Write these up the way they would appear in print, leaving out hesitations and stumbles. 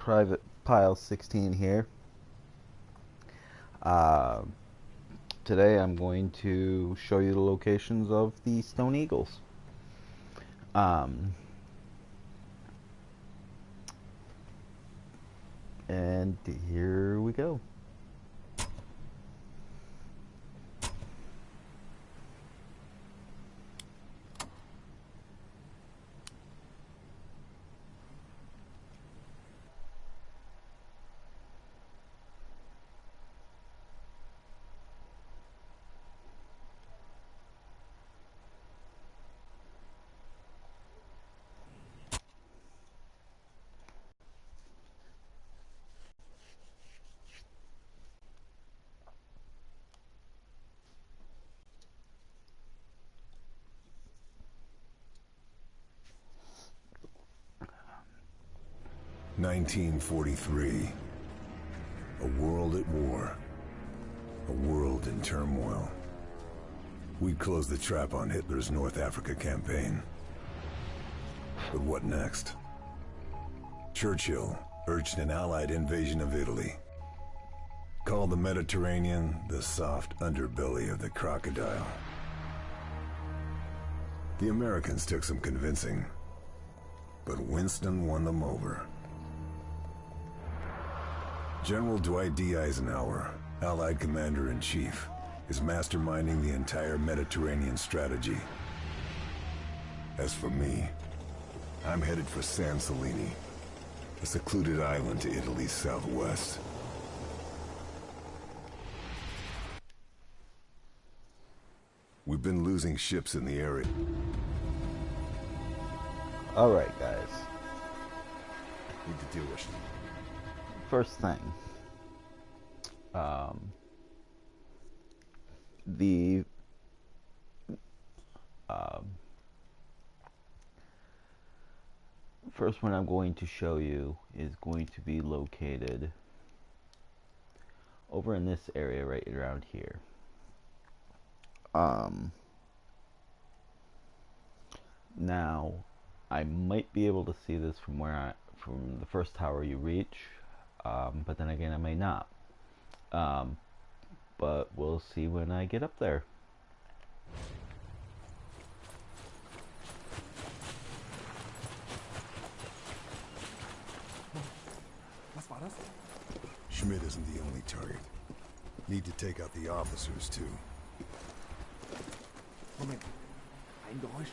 Private Pile 16 here. Uh, Today I'm going to show you the locations of the Stone Eagles. Um, and here we go. "1943. A world at war. A world in turmoil. We'd closed the trap on Hitler's North Africa campaign. But what next? Churchill urged an Allied invasion of Italy. Called the Mediterranean the soft underbelly of the crocodile. The Americans took some convincing, but Winston won them over. General Dwight D. Eisenhower, Allied Commander-in-Chief, is masterminding the entire Mediterranean strategy. As for me, I'm headed for San Celini, a secluded island to Italy's southwest. We've been losing ships in the area. Alright, guys. Need to deal with it. First thing. The first one I'm going to show you is going to be located over in this area right around here. Now I might be able to see this from from the first tower you reach, but then again I may not. But we'll see when I get up there. Schmidt isn't the only target. Need to take out the officers too. Moment. Ein Geräusch.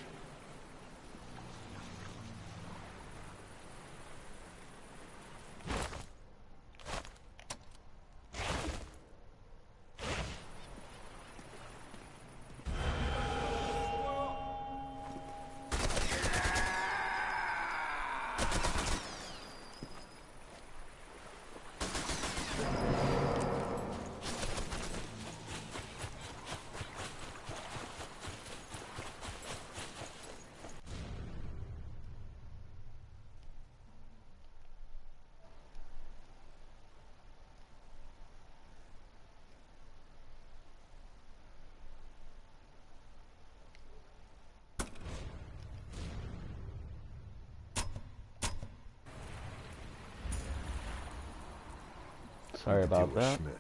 Sorry about that. Schmidt.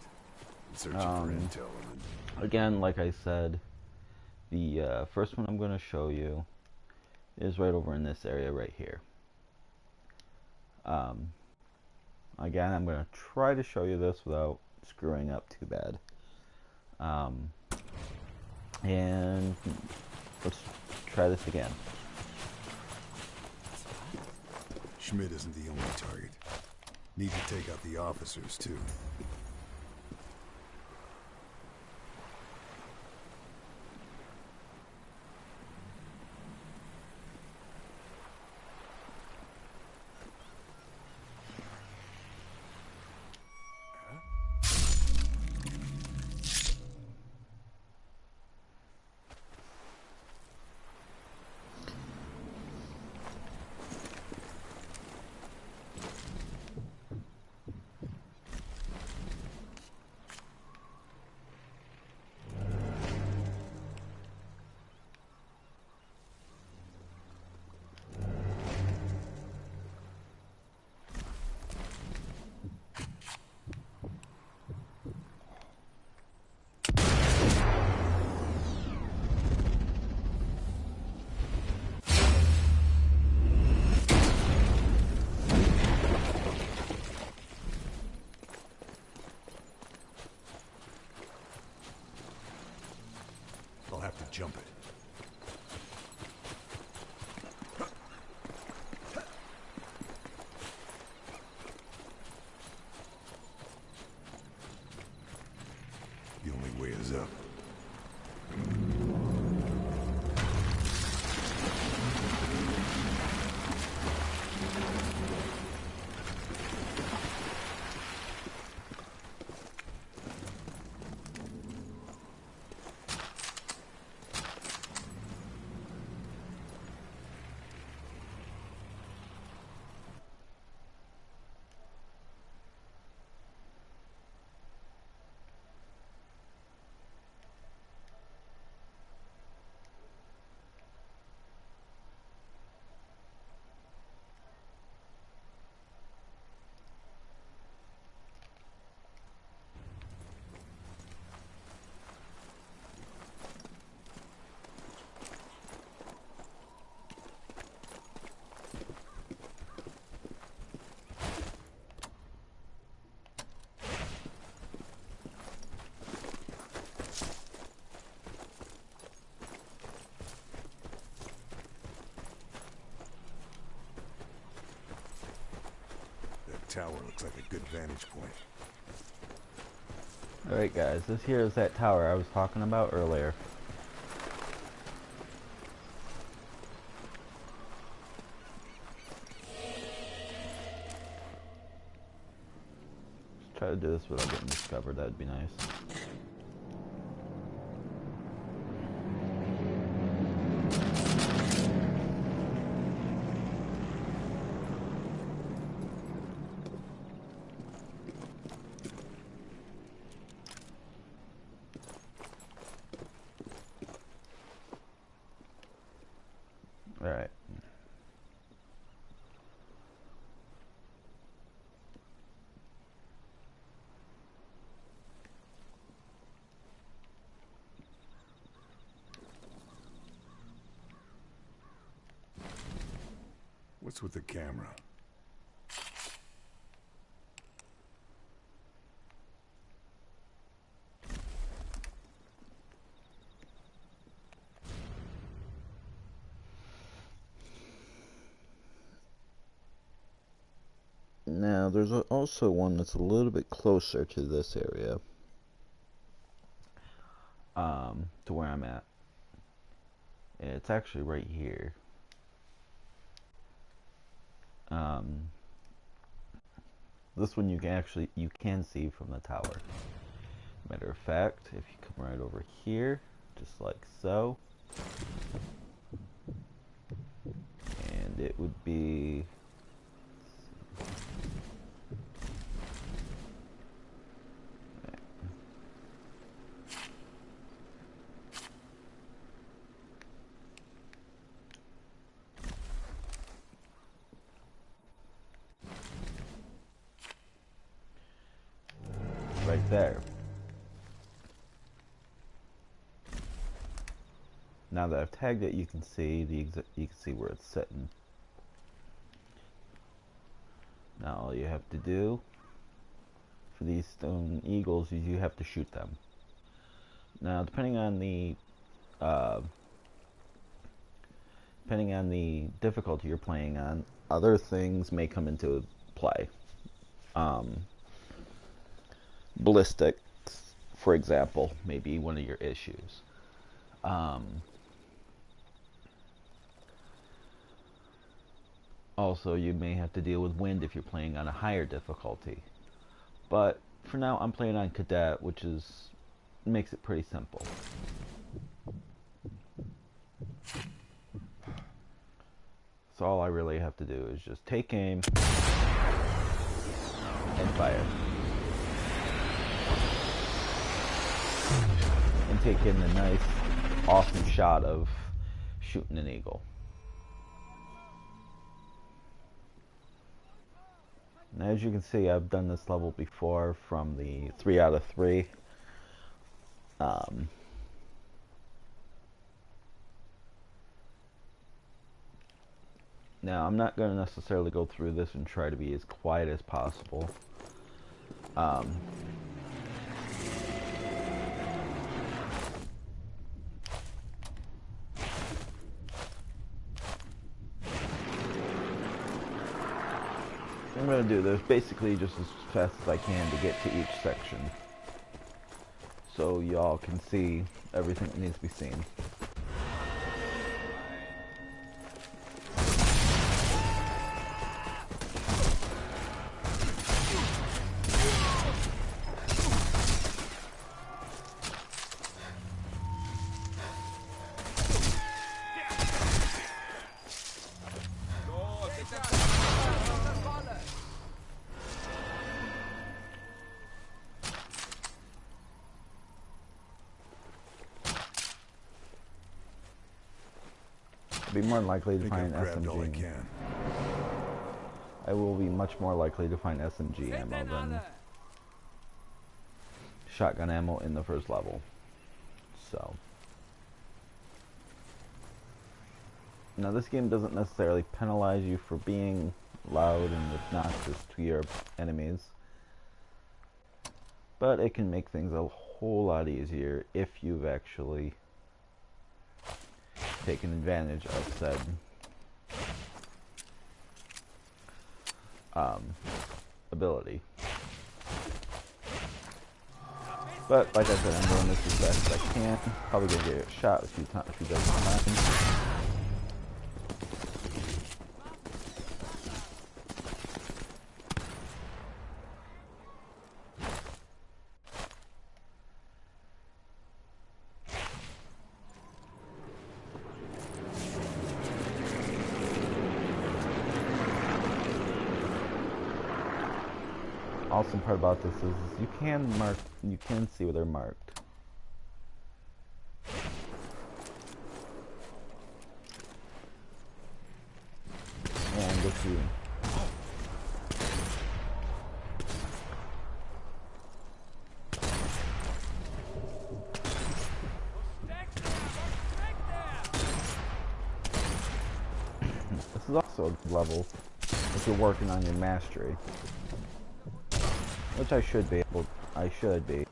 Searching for intel and Again, like I said, the first one I'm going to show you is right over in this area right here. Again, I'm going to try to show you this without screwing up too bad. And let's try this again. Schmidt isn't the only target. Need to take out the officers too. tower looks like a good vantage point. Alright guys, this here is that tower I was talking about earlier. Let's try to do this without getting discovered, that'd be nice. Alright. What's with the camera? Now, there's also one that's a little bit closer to this area, to where I'm at. It's actually right here. This one you can see from the tower. Matter of fact, if you come right over here, just like so, and it would be. Right there. Now that I've tagged it, you can see where it's sitting. Now all you have to do for these stone eagles is you have to shoot them. Now depending on the difficulty you're playing on, other things may come into play. Ballistics, for example, may be one of your issues. Also, you may have to deal with wind if you're playing on a higher difficulty. But for now, I'm playing on Cadet, which makes it pretty simple. So all I really have to do is just take aim and fire. And take in the nice, awesome shot of shooting an eagle. Now, as you can see, I've done this level before from the 3 out of 3. Now, I'm not going to necessarily go through this and try to be as quiet as possible. I'm going to do this basically just as fast as I can to get to each section, so y'all can see everything that needs to be seen. Be more likely to find SMG. I will be much more likely to find SMG ammo than shotgun ammo in the first level. So now this game doesn't necessarily penalize you for being loud and obnoxious to your enemies, but it can make things a whole lot easier if you've actually taken advantage of said ability. But like I said, I'm doing this as best as I can. Probably gonna get shot a few dozen times. Awesome part about this is you can see where they're marked. And if you this is also a level if you're working on your mastery. Which I should be,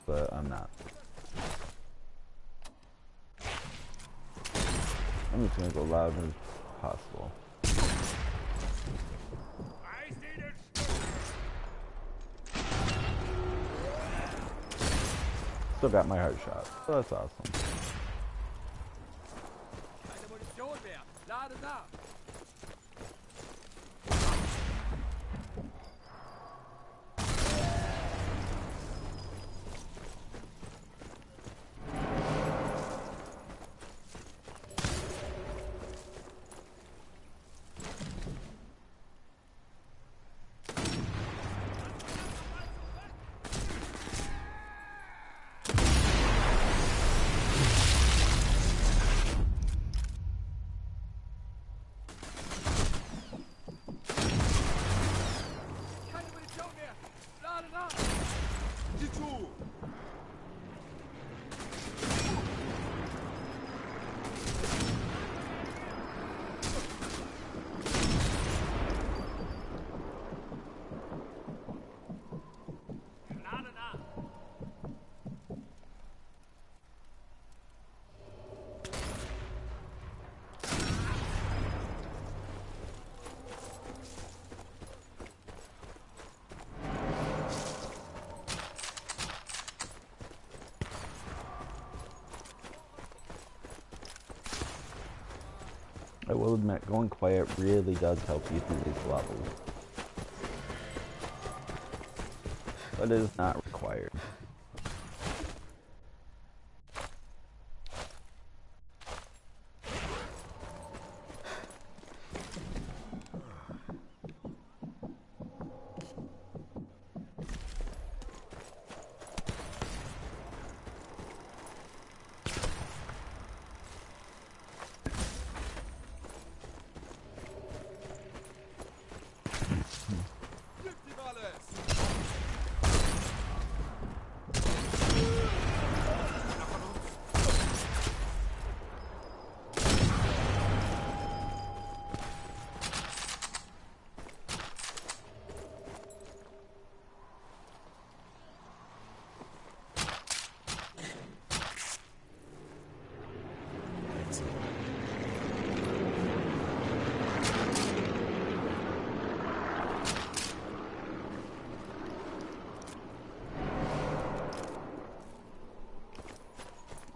but I'm not. I'm just gonna go loud as possible. Still got my heart shot, so that's awesome. I will admit, going quiet really does help you through these levels. But it is not required.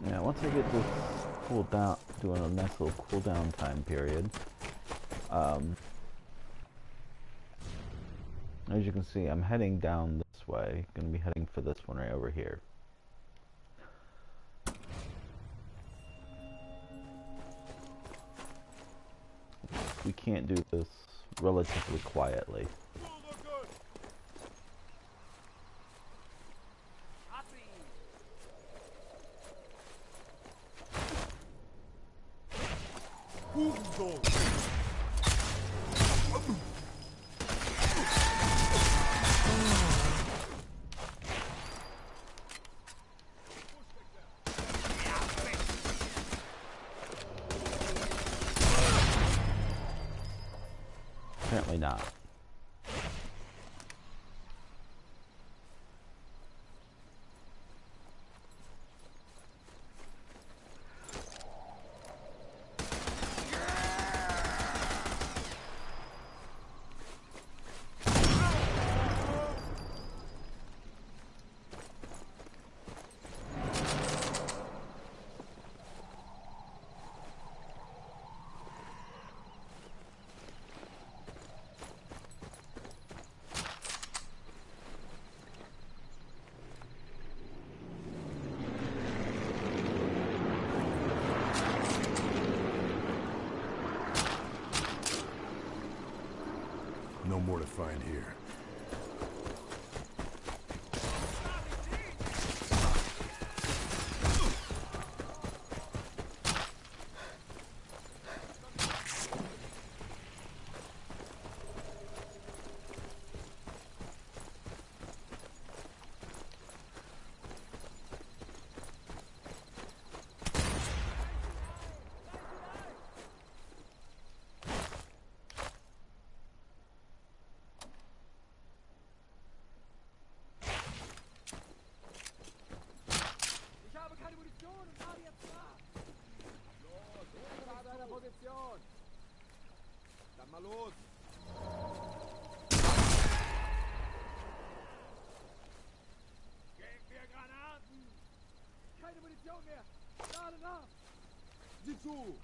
Yeah, once I get this cool down, doing a nice little cooldown time period, as you can see, I'm heading down this way. Gonna be heading for this one right over here. We can't do this relatively quietly. Apparently not. find here? Position! Dann mal los! Geben wir Granaten! Keine Munition mehr! Gerade nach! Sieh zu!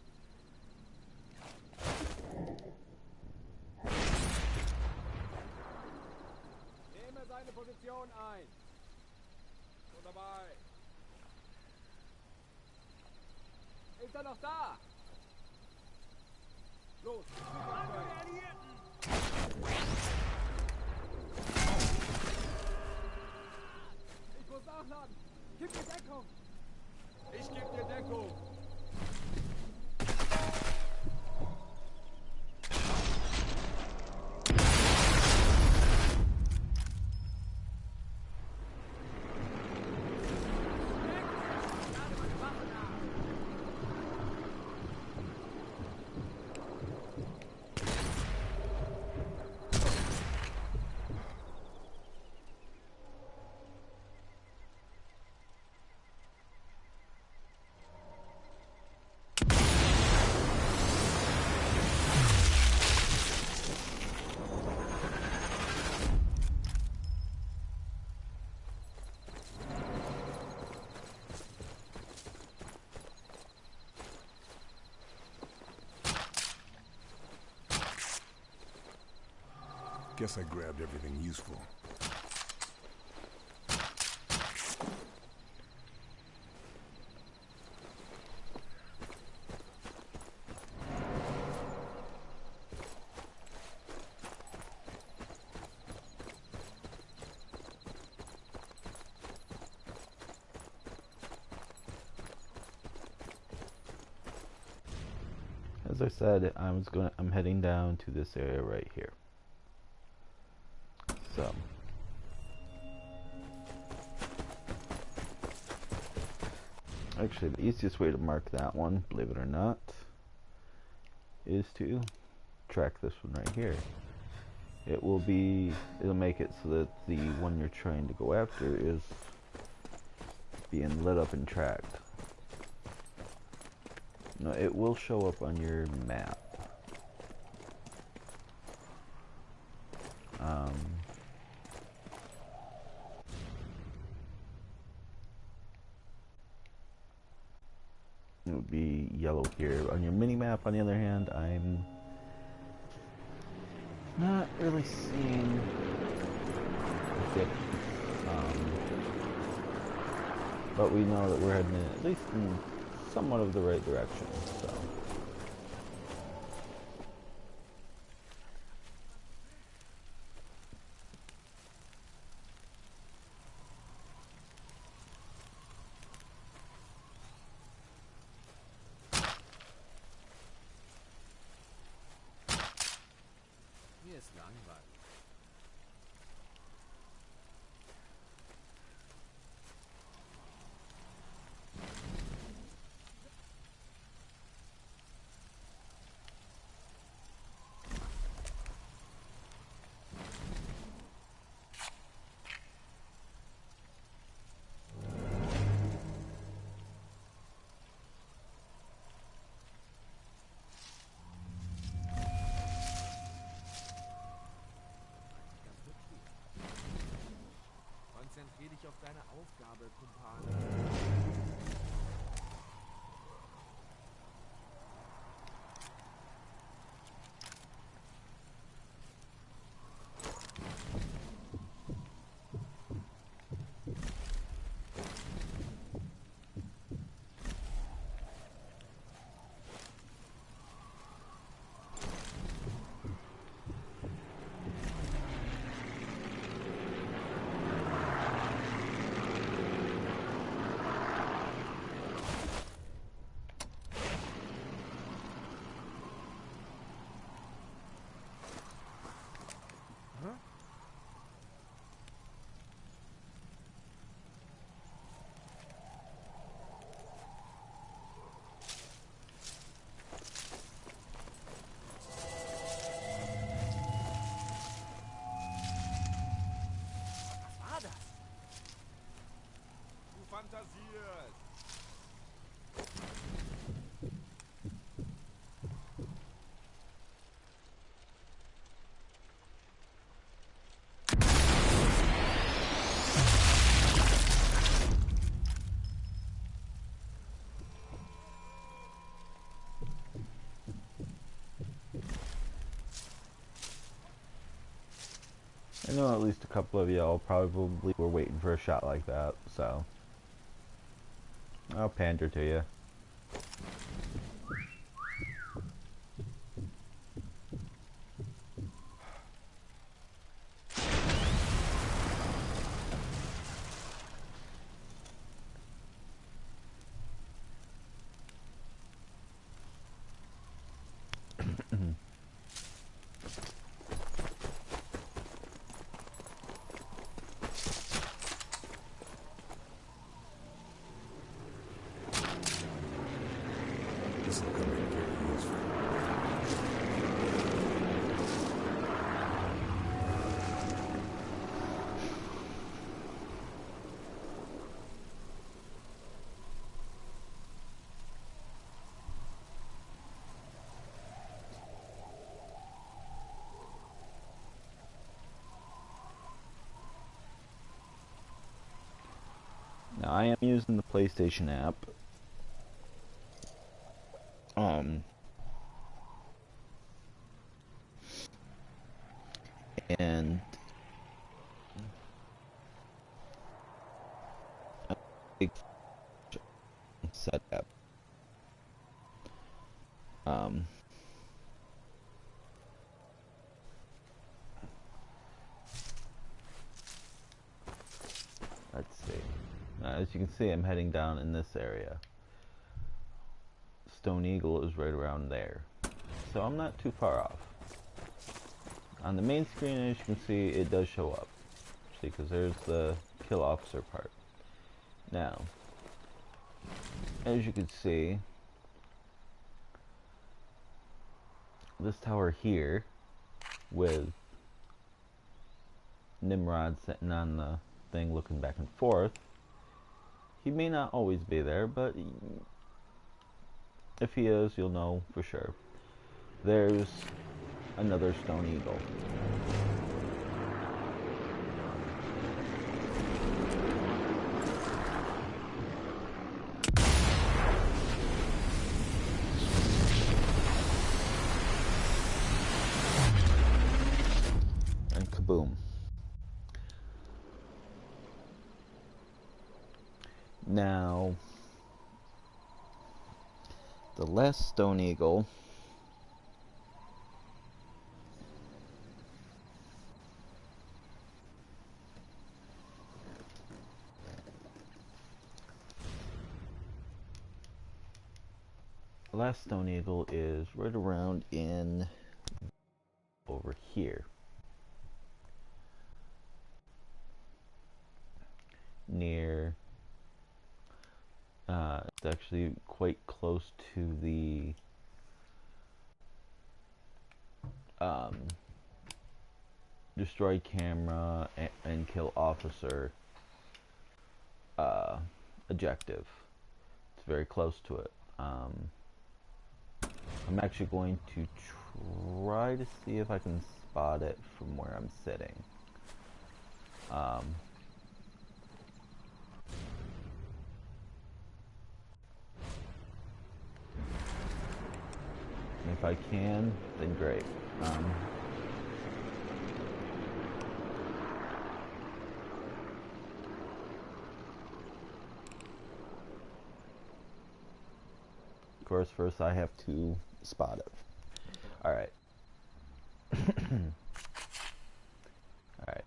Nehme seine Position ein! So dabei! Ist er noch da? Los! Ich muss nachladen! Gib mir Deckung! Ich geb dir Deckung! Guess I grabbed everything useful. As I said, I'm heading down to this area right here. So actually the easiest way to mark that one, believe it or not, is to track this one right here. It'll make it so that the one you're trying to go after is being lit up and tracked. No, it will show up on your map. It would be yellow here. On your mini map, on the other hand, I'm not really seeing it. But we know that we're heading in at least in somewhat of the right direction. So. Mir ist langweilig. Konzentrier dich auf deine Aufgabe, Kumpane. I know at least a couple of y'all probably were waiting for a shot like that, so I'll pander to you. This will come in very useful. Now I am using the PlayStation app. And a big setup. Let's see. As you can see, I'm heading down in this area. Stone Eagle is right around there, so I'm not too far off. On the main screen, as you can see, it does show up. See, because there's the kill officer part. Now, as you can see, this tower here, with Nimrod sitting on the thing looking back and forth, he may not always be there, but if he is, you'll know for sure. There's another Stone Eagle. And kaboom. Now, the last Stone Eagle is right around in over here, near it's actually quite close to the destroy camera and kill officer objective. It's very close to it. I'm actually going to try to see if I can spot it from where I'm sitting. If I can, then great. Of course, first I have to spot it. Alright. Alright.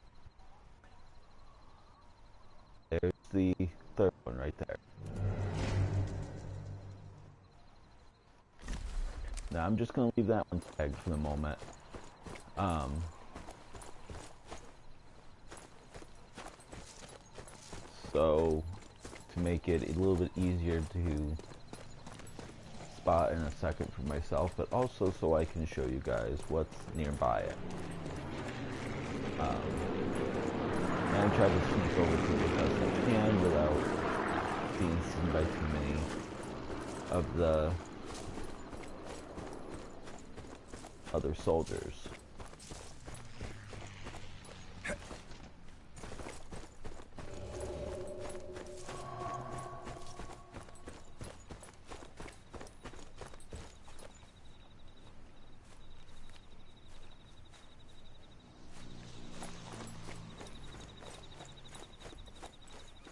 There's the third one right there. Now I'm just going to leave that one tagged for the moment. So, to make it a little bit easier to spot in a second for myself, but also so I can show you guys what's nearby it. And try to sneak over to it as best I can without being seen by too many of the other soldiers.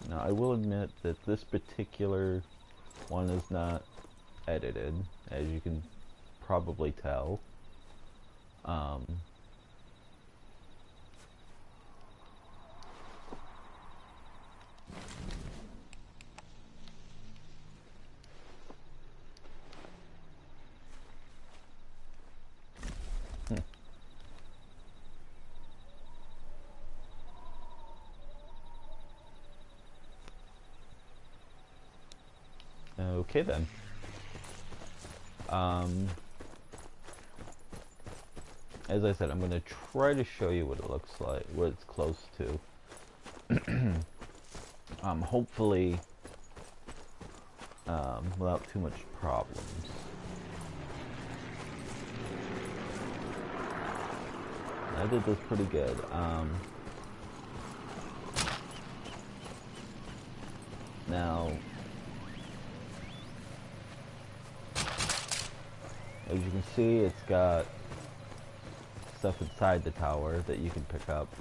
Now, I will admit that this particular one is not edited, as you can probably tell. Okay then. As I said, I'm going to try to show you what it looks like, what it's close to. Hopefully, without too much problems. I did this pretty good. Now, as you can see, it's got stuff inside the tower that you can pick up.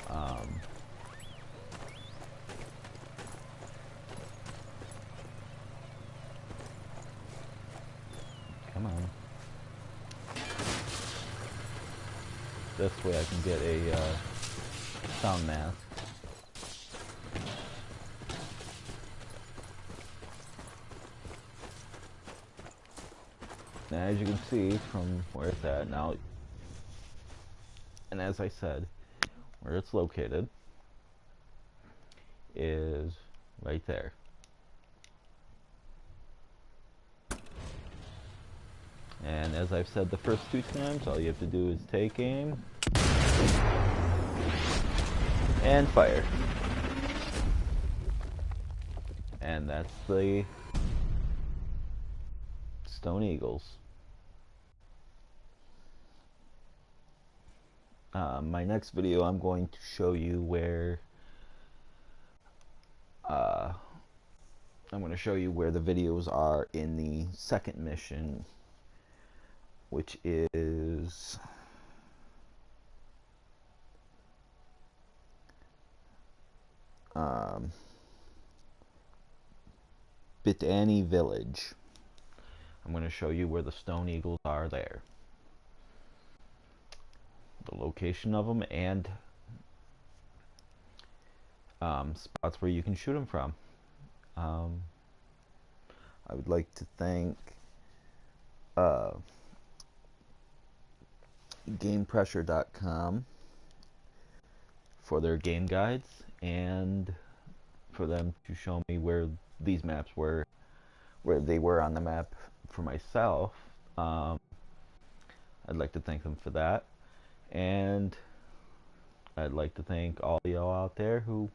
Come on. This way I can get a sound mask. Now, as you can see from where it's at now, and as I said, where it's located is right there. And as I've said the first 2 times, all you have to do is take aim and fire. And that's the Stone Eagles. My next video, I'm going to show you where the videos are in the second mission, which is Bitani Village. I'm going to show you where the Stone Eagles are there. The location of them and spots where you can shoot them from. I would like to thank GamePressure.com for their game guides and for them to show me where these maps were, where they were on the map for myself. I'd like to thank them for that. And I'd like to thank all y'all out there who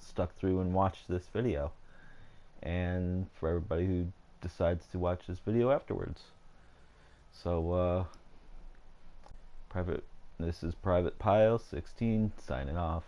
stuck through and watched this video, and for everybody who decides to watch this video afterwards. So, this is Private Pile 16 signing off.